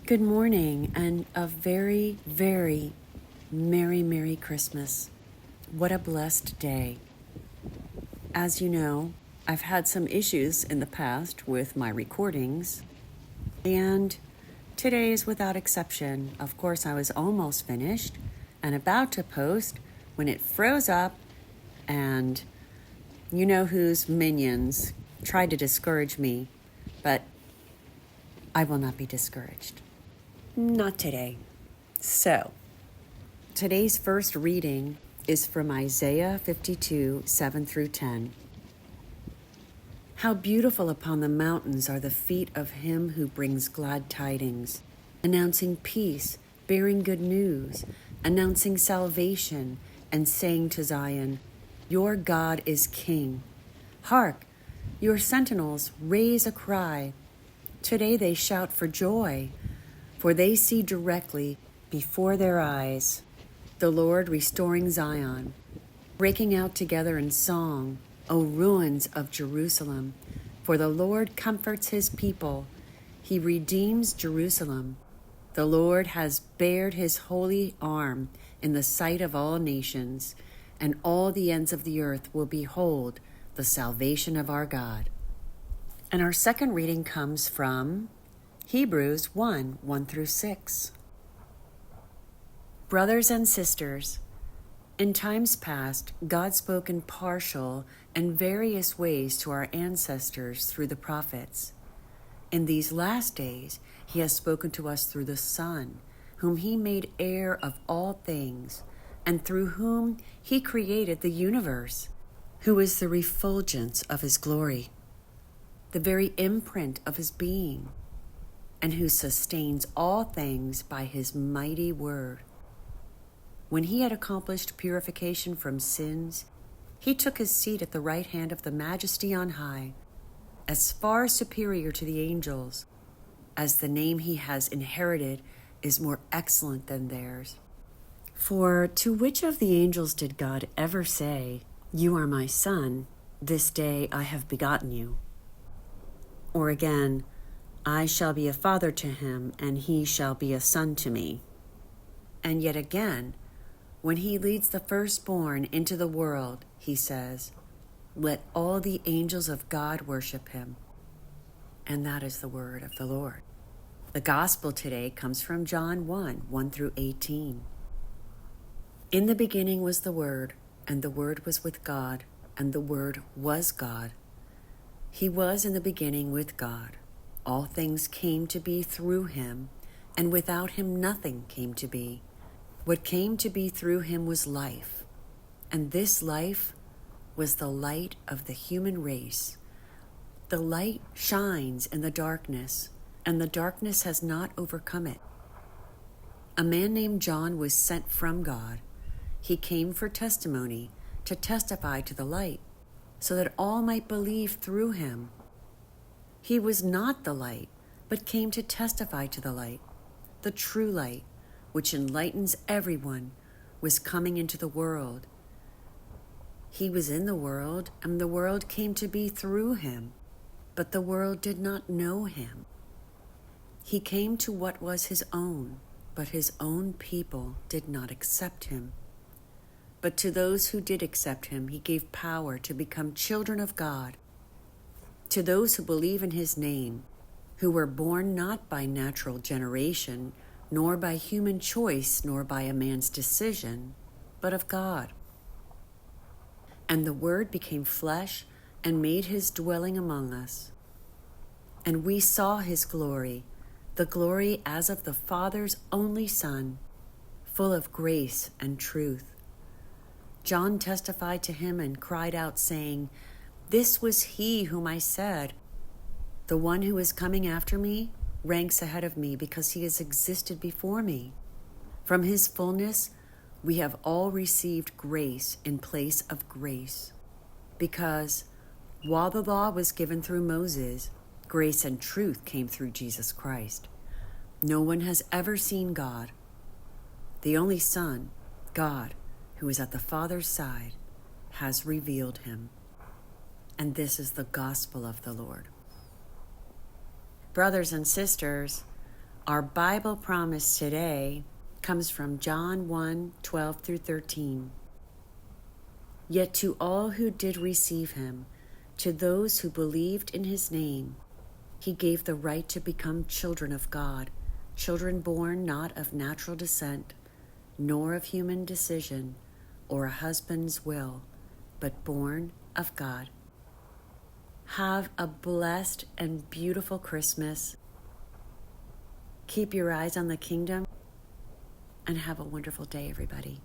Good morning and a very, very Merry Christmas. What a blessed day. As you know, I've had some issues in the past with my recordings, and today is without exception. Of course, I was almost finished and about to post when it froze up, and you know whose minions tried to discourage me, but I will not be discouraged. Not today. So, today's first reading is from Isaiah 52, 7 through 10. How beautiful upon the mountains are the feet of him who brings glad tidings, announcing peace, bearing good news, announcing salvation, and saying to Zion, Your God is King. Hark, your sentinels raise a cry. Today they shout for joy, for they see directly before their eyes the Lord restoring Zion, breaking out together in song, O ruins of Jerusalem. For the Lord comforts his people. He redeems Jerusalem. The Lord has bared his holy arm in the sight of all nations, and all the ends of the earth will behold the salvation of our God. And our second reading comes from Hebrews 1, 1 through 6. Brothers and sisters, in times past, God spoke in partial and various ways to our ancestors through the prophets. In these last days, he has spoken to us through the Son, whom he made heir of all things, and through whom he created the universe, who is the refulgence of his glory, the very imprint of his being, and who sustains all things by his mighty word. When he had accomplished purification from sins, he took his seat at the right hand of the Majesty on high, as far superior to the angels, as the name he has inherited is more excellent than theirs. For to which of the angels did God ever say, You are my son, this day I have begotten you? Or again, I shall be a father to him, and he shall be a son to me. And yet again, when he leads the firstborn into the world, he says, Let all the angels of God worship him. And that is the word of the Lord. The gospel today comes from John 1, 1 through 18. In the beginning was the Word, and the Word was with God, and the Word was God. He was in the beginning with God. All things came to be through him, and without him nothing came to be. What came to be through him was life, and this life was the light of the human race. The light shines in the darkness, and the darkness has not overcome it. A man named John was sent from God. He came for testimony, to testify to the light, so that all might believe through him. He was not the light, but came to testify to the light. The true light, which enlightens everyone, was coming into the world. He was in the world, and the world came to be through him, but the world did not know him. He came to what was his own, but his own people did not accept him. But to those who did accept him, he gave power to become children of God, to those who believe in his name, who were born not by natural generation, nor by human choice, nor by a man's decision, but of God. And the Word became flesh and made his dwelling among us. And we saw his glory, the glory as of the Father's only Son, full of grace and truth. John testified to him and cried out, saying, This was he whom I said, The one who is coming after me ranks ahead of me because he has existed before me. From his fullness we have all received grace in place of grace. Because while the law was given through Moses, grace and truth came through Jesus Christ. No one has ever seen God. The only Son, God, who is at the Father's side, has revealed him. And this is the gospel of the Lord. Brothers and sisters, Our Bible promise today comes from John 1:12 through 13. Yet to all who did receive him, to those who believed in his name, he gave the right to become children of God, children born not of natural descent, nor of human decision or a husband's will, but born of God. Have a blessed and beautiful Christmas. Keep your eyes on the kingdom, and have a wonderful day, everybody.